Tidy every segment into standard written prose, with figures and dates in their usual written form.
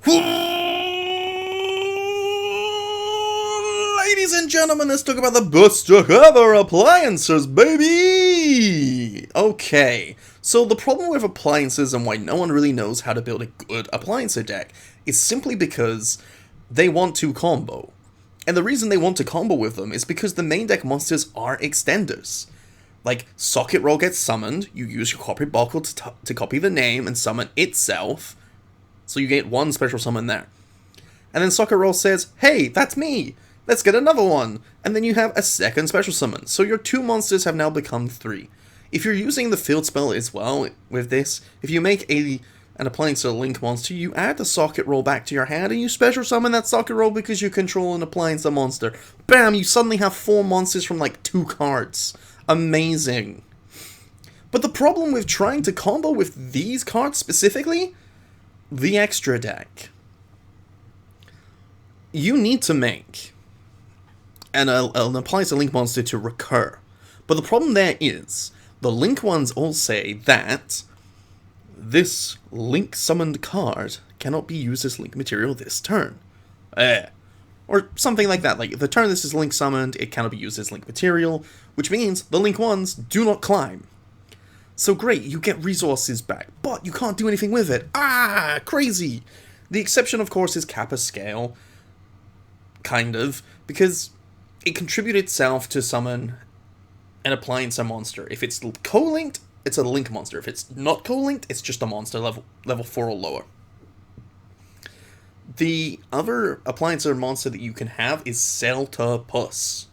Ladies and gentlemen, let's talk about the best ever appliances, baby! Okay, so the problem with appliances and why no one really knows how to build a good appliance deck is simply because they want to combo. And the reason they want to combo with them is because the main deck monsters are extenders. Like, Socket Roll gets summoned, you use your copy buckle to copy the name and summon itself, so you get one special summon there. And then Socket Roll says, hey, that's me! Let's get another one! And then you have a second special summon, so your two monsters have now become three. If you're using the field spell as well with this, if you make an appliance or link monster, you add the Socket Roll back to your hand and you special summon that Socket Roll because you control an appliance monster. Bam! You suddenly have 4 monsters from like 2 cards. Amazing. But the problem with trying to combo with these cards specifically, the extra deck. You need to make an appliance a link monster to recur. But the problem there is, the link ones all say that this link summoned card cannot be used as link material this turn. Or something like that, like the turn this is link summoned, it cannot be used as link material, which means the link ones do not climb. So great, you get resources back, but you can't do anything with it. Ah, crazy! The exception, of course, is Kappa Scale, kind of, because it contributes itself to summon an appliance monster. If it's co-linked, it's a link monster. If it's not co-linked, it's just a monster level 4 or lower. The other appliance monster that you can have is Celtapus,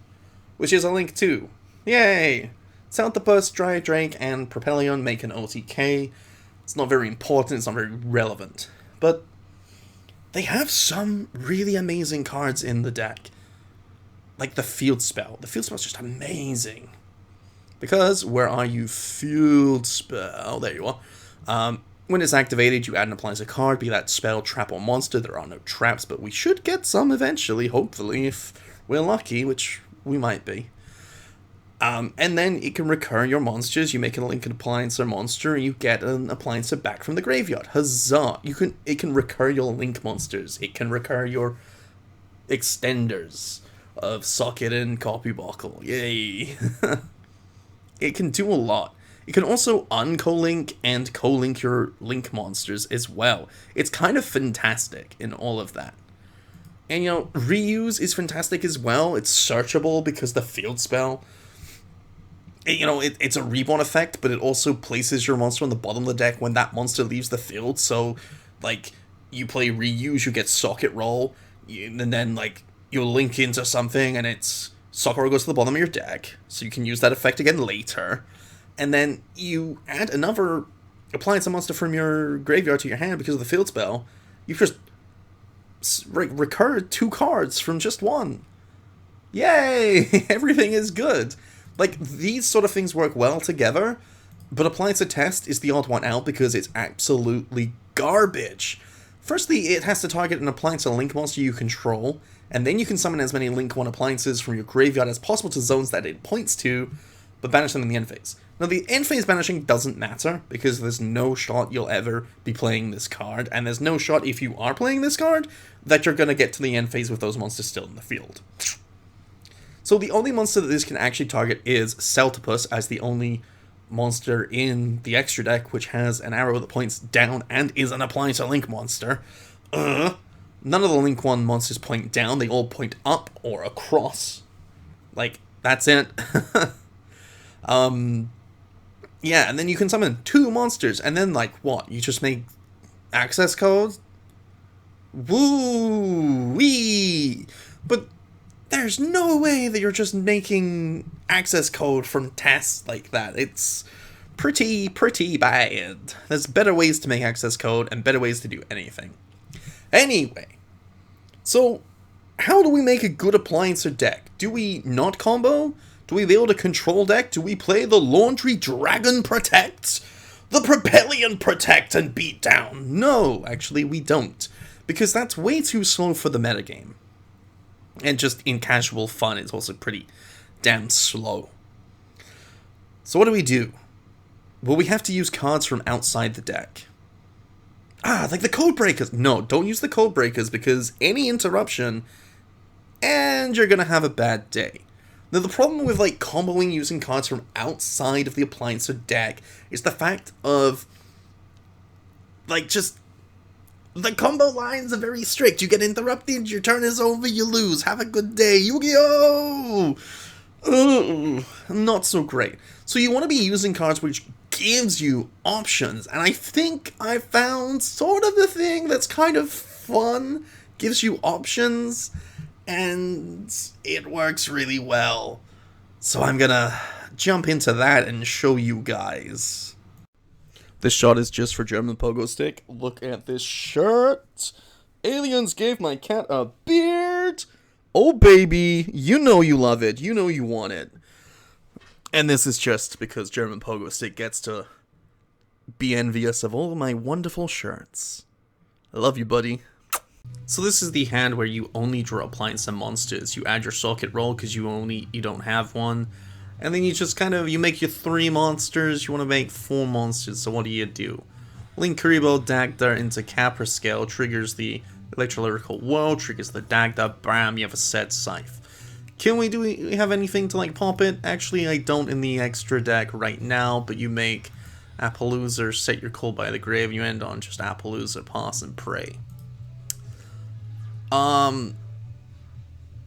which is a link too. Yay! Celtapus, Dry Drake, and Propellion make an OTK. It's not very important, it's not very relevant. But they have some really amazing cards in the deck. Like the Field Spell. The Field Spell is just amazing. Because, where are you, Field Spell? There you are. When it's activated, you add an appliance card, be that spell, trap, or monster. There are no traps, but we should get some eventually, hopefully, if we're lucky, which we might be. And then it can recur your monsters. You make a link an appliance or monster, and you get an appliance back from the graveyard. Huzzah! It can recur your link monsters. It can recur your extenders of Socket and Copy Buckle. Yay! It can do a lot. It can also unco-link and co-link your link monsters as well. It's kind of fantastic in all of that. And, reuse is fantastic as well. It's searchable because the field spell, it's a reborn effect, but it also places your monster on the bottom of the deck when that monster leaves the field. So, you play reuse, you get Socket Roll, and then, you'll link into something, and it's Socket Roll goes to the bottom of your deck, so you can use that effect again later. And then you add another appliance monster from your graveyard to your hand because of the field spell. You've just recurred 2 cards from just one. Yay! Everything is good. These sort of things work well together, but Appliance Test is the odd one out because it's absolutely garbage. Firstly, it has to target an appliance or link monster you control, and then you can summon as many Link 1 appliances from your graveyard as possible to zones that it points to, but banish them in the end phase. Now, the end phase banishing doesn't matter, because there's no shot you'll ever be playing this card, and there's no shot if you are playing this card that you're going to get to the end phase with those monsters still in the field. So the only monster that this can actually target is Celtapus, as the only monster in the extra deck which has an arrow that points down and is an appliance or link monster. None of the Link 1 monsters point down, they all point up or across. That's it. Yeah, and then you can summon 2 monsters, and then, what? You just make access codes? Woo-wee! But there's no way that you're just making access code from tests like that. It's pretty bad. There's better ways to make access code, and better ways to do anything. Anyway, so how do we make a good appliance deck? Do we not combo? Do we build a control deck? Do we play the Laundry Dragon Protect? The Propellion Protect and beat down? No, actually we don't. Because that's way too slow for the metagame. And just in casual fun, it's also pretty damn slow. So what do? Well, we have to use cards from outside the deck. Like the code breakers. No, don't use the code breakers because any interruption and you're gonna have a bad day. Now the problem with like comboing using cards from outside of the appliancer deck is the fact of like just the combo lines are very strict. You get interrupted, your turn is over, you lose. Have a good day, Yu-Gi-Oh! Not so great. So you want to be using cards which gives you options, and I think I found sort of the thing that's kind of fun, gives you options, and it works really well. So I'm gonna jump into that and show you guys. This shot is just for German Pogo Stick. Look at this shirt. Aliens gave my cat a beard. Oh baby, you know you love it. You know you want it. And this is just because German Pogo Stick gets to be envious of all of my wonderful shirts. I love you, buddy. So this is the hand where you only draw appliance and monsters. You add your socket roll because you don't have one. And then you just you make your 3 monsters. You want to make 4 monsters, so what do? Link Kuriboh Dagda into Capra Scale, triggers the Electrolyrical Whirl, triggers the Dagda, bam, you have a set Scythe. Do we have anything to like pop it? Actually, I don't in the extra deck right now, but you make Appaloosa, set your call by the grave, you end on just Appaloosa, pass and pray.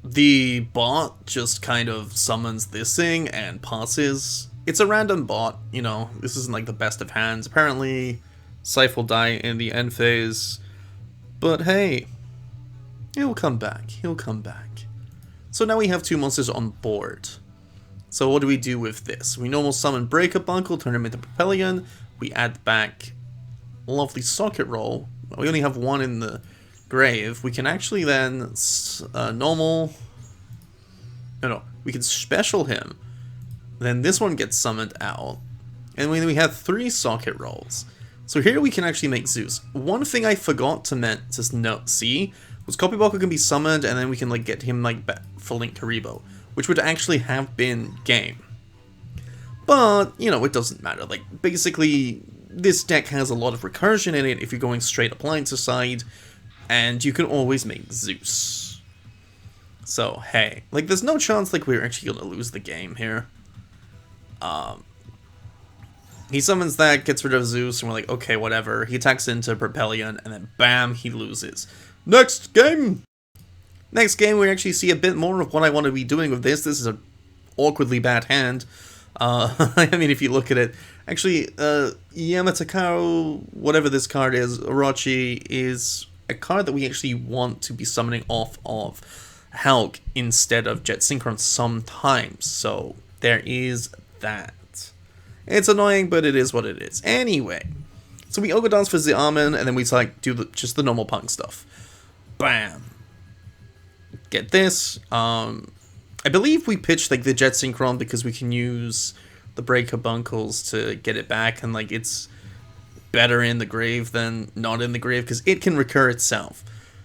The bot just kind of summons this thing and passes. It's a random bot, you know, this isn't like the best of hands. Apparently, Scythe will die in the end phase, but hey, he'll come back, So now we have 2 monsters on board. So what do we do with this? We normal summon Breakup Uncle, turn him into Propellion, we add back lovely socket roll. We only have 1 in the grave. We can actually then we can special him. Then this one gets summoned out. And we have 3 socket rolls. So here we can actually make Zeus. One thing I forgot to see was Copyboko can be summoned and then we can like get him like back for Link Kuriboh, which would actually have been game. But, you know, it doesn't matter. Like, basically, this deck has a lot of recursion in it if you're going straight appliancer side, and you can always make Zeus. So, hey, like, there's no chance, like, we're actually gonna lose the game here. He summons that, gets rid of Zeus, and we're like, okay, whatever. He attacks into Propellion, and then bam, he loses. Next game! Next game, we actually see a bit more of what I want to be doing with this. This is an awkwardly bad hand. I mean, if you look at it, actually, Yamatakaro, whatever this card is, Orochi, is a card that we actually want to be summoning off of Hulk instead of Jet Synchron sometimes. So, there is that. It's annoying, but it is what it is. Anyway, so we Ogre Dance for the Armin, and then we like do just the normal punk stuff. Bam. Get this. I believe we pitched like the Jet Synchron because we can use the Breaker Bunkles to get it back, and like it's better in the grave than not in the grave because it can recur itself.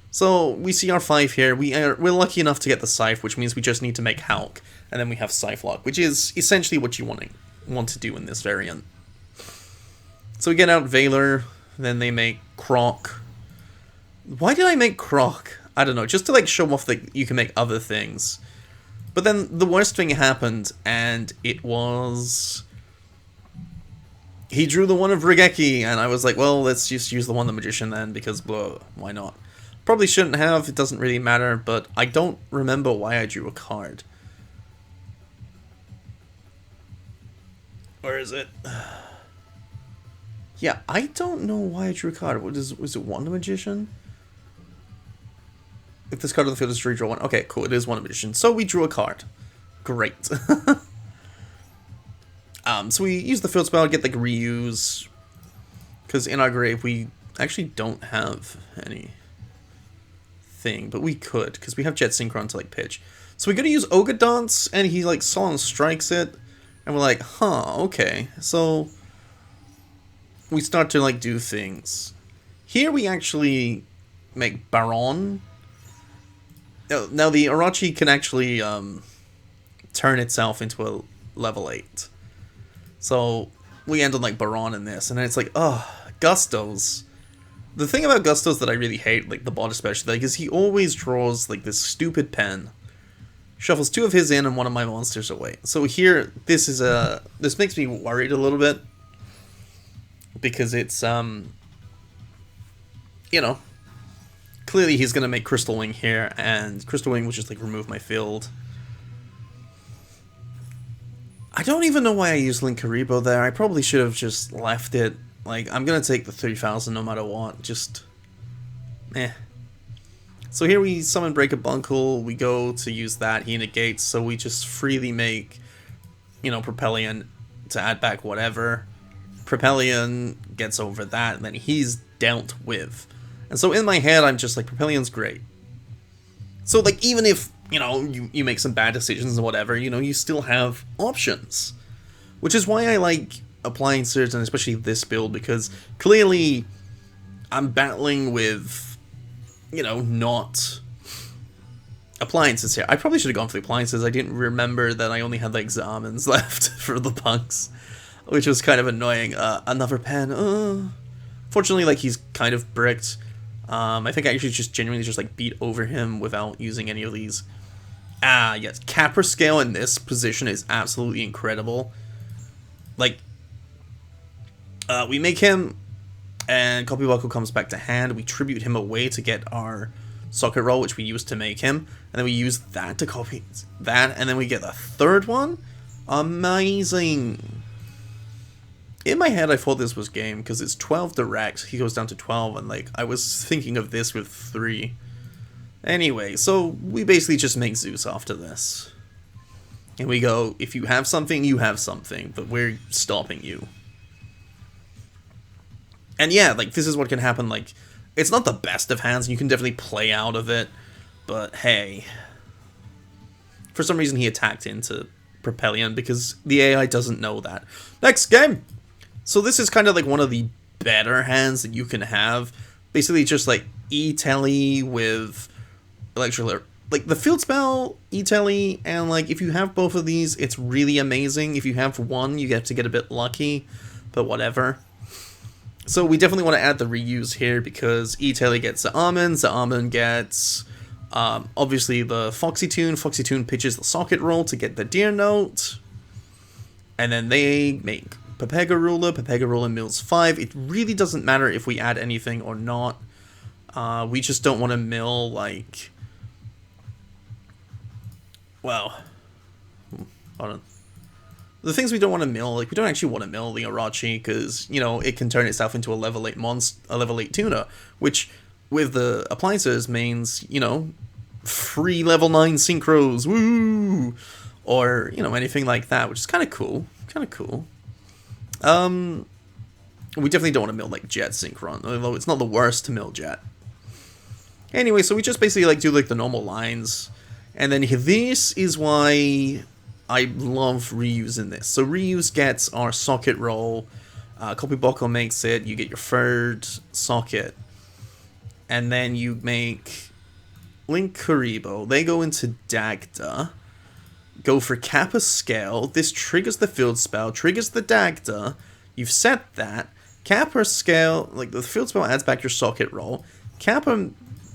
So we see our 5 here. We're lucky enough to get the Scythe, which means we just need to make Hulk, and then we have Scythe Lock, which is essentially what you want to do in this variant. So we get out Valor, then they make Croc. Why did I make Croc? I don't know, just to like show off that you can make other things. But then the worst thing happened, and it was... he drew the one of Regeki, and I was like, well, let's just use the one of the Magician then, because blah, why not? Probably shouldn't have, it doesn't really matter, but I don't remember why I drew a card. Where is it? Yeah, I don't know why I drew a card. Was it Wonder Magician? If this card on the field is free, draw 1. Okay, cool, it is Wonder Magician. So we drew a card. Great. So we use the field spell to get like reuse. Because in our grave we actually don't have anything, but we could, because we have Jet Synchron to like pitch. So we're gonna use Ogre Dance, and he like Solemn Strikes it. And we're like, huh, okay. So we start to like do things. Here we actually make Baron. Now the Orochi can actually turn itself into a level 8. So we end on like Baron in this, and then it's like, oh, Gustos. The thing about Gusto's that I really hate, like the bot especially, like, is he always draws like this stupid pen, shuffles 2 of his in and 1 of my monsters away. So here, this makes me worried a little bit, because it's you know, clearly he's gonna make Crystal Wing here, and Crystal Wing will just like remove my field. I don't even know why I used Link Karibo there. I probably should have just left it. Like, I'm gonna take the 3000 no matter what. Just, eh. So here we summon Break a Bunkle. We go to use that. He negates, so we just freely make, you know, Propellion to add back whatever. Propellion gets over that, and then he's dealt with. And so in my head, I'm just like, Propellion's great. So, like, even if, you know, you make some bad decisions or whatever, you know, you still have options. Which is why I like appliancers, and especially this build, because clearly I'm battling with, you know, not appliances here. I probably should have gone for the appliances. I didn't remember that I only had like Zamins left for the punks, which was kind of annoying. Another pen. Fortunately, like, he's kind of bricked. I think I actually just genuinely just like beat over him without using any of these. Ah, yes, Capra Scale in this position is absolutely incredible. Like, we make him, and Copy Buckle comes back to hand. We tribute him away to get our socket roll, which we used to make him, and then we use that to copy that, and then we get a third one. Amazing. In my head, I thought this was game, because it's 12 direct, he goes down to 12, and like, I was thinking of this with 3. Anyway, so we basically just make Zeus after this. And we go, if you have something, you have something, but we're stopping you. And yeah, like, this is what can happen, like, it's not the best of hands, and you can definitely play out of it, but hey. For some reason, he attacked into Propellion, because the AI doesn't know that. Next game! So this is kind of like one of the better hands that you can have. Basically just like E-Telly with Electric, like the field spell, E-Telly, and like if you have both of these, it's really amazing. If you have one, you get to get a bit lucky, but whatever. So we definitely want to add the reuse here, because E-Telly gets the almond gets obviously the Foxy Tune pitches the socket roll to get the deer note, and then they make Pepega Ruler mills 5. It really doesn't matter if we add anything or not. We just don't want to mill, like, well, hold on. The things we don't want to mill, like, we don't actually want to mill the Arachi, because, you know, it can turn itself into a level 8 a level 8 tuner, which, with the appliances, means, you know, free level 9 synchros, woo! Or, you know, anything like that, which is kind of cool, We definitely don't want to mill, like, Jet Synchron, although it's not the worst to mill Jet. Anyway, so we just basically, like, do, like, the normal lines, and then this is why I love reusing this. So reuse gets our socket roll, Copy Boko makes it, you get your third socket, and then you make Link Karibo. They go into Dagda, go for Kappa Scale. This triggers the field spell, triggers the Dagda. You've set that. Kappa Scale, like the field spell adds back your socket roll. Kappa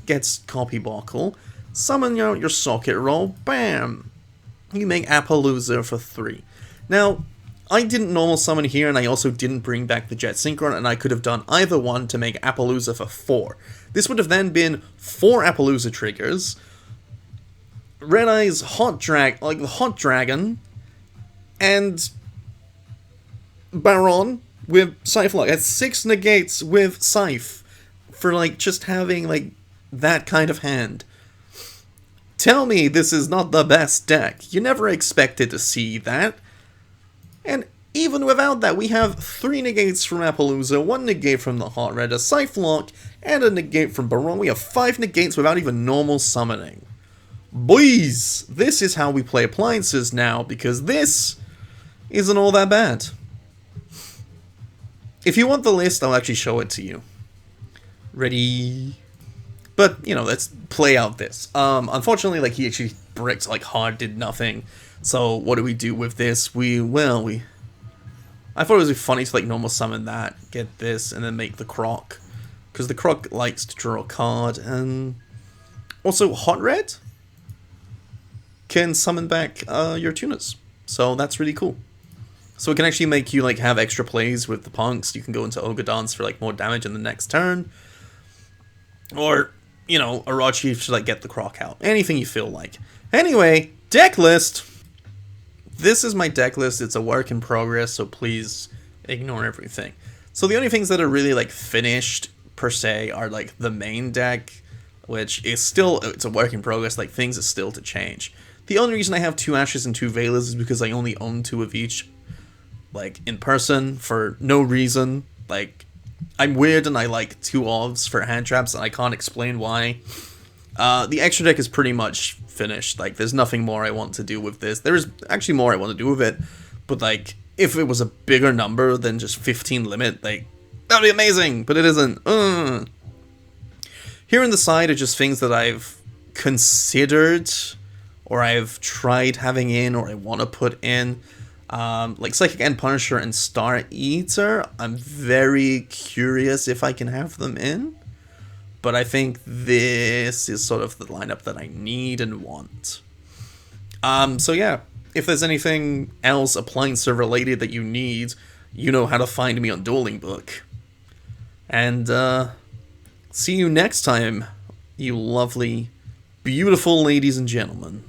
gets Copy Buckle. Summon your socket roll. Bam! You make Appaloosa for 3. Now, I didn't normal summon here, and I also didn't bring back the Jet Synchron, and I could have done either one to make Appaloosa for 4. This would have then been 4 Appaloosa triggers. Red Eye's Hot Dragon, and Baron with Scythe Lock. That's 6 negates with Scythe for, like, just having, like, that kind of hand. Tell me this is not the best deck. You never expected to see that. And even without that, we have 3 negates from Appaloosa, 1 negate from the Hot Red, a Scythe Lock, and a negate from Baron. We have 5 negates without even normal summoning. Boys, this is how we play appliances now, because this isn't all that bad. If you want the list, I'll actually show it to you. Ready? But, you know, let's play out this. Unfortunately, like, he actually bricked, like, hard, did nothing. So, what do we do with this? I thought it would be funny to, like, normal summon that, get this, and then make the Croc. because the Croc likes to draw a card, and also Hot Red can summon back your tuners, so that's really cool. So it can actually make you like have extra plays with the punks. You can go into Ogre Dance for like more damage in the next turn, or you know, Orochi should like get the Croc out. Anything you feel like. Anyway, deck list. This is my deck list. It's a work in progress, so please ignore everything. So the only things that are really like finished per se are like the main deck, which is still, it's a work in progress. Like things are still to change. The only reason I have 2 Ashes and 2 Veilers is because I only own 2 of each, like in person for no reason. Like I'm weird and I like 2 Ovs for hand traps and I can't explain why. The extra deck is pretty much finished. Like there's nothing more I want to do with this. There is actually more I want to do with it, but like if it was a bigger number than just 15 limit, like that'd be amazing, but it isn't. Here on the side are just things that I've considered or I've tried having in or I want to put in. Like Psychic End Punisher and Star Eater, I'm very curious if I can have them in. But I think this is sort of the lineup that I need and want. So yeah, if there's anything else appliancer related that you need, you know how to find me on Dueling Book. And see you next time, you lovely, beautiful ladies and gentlemen.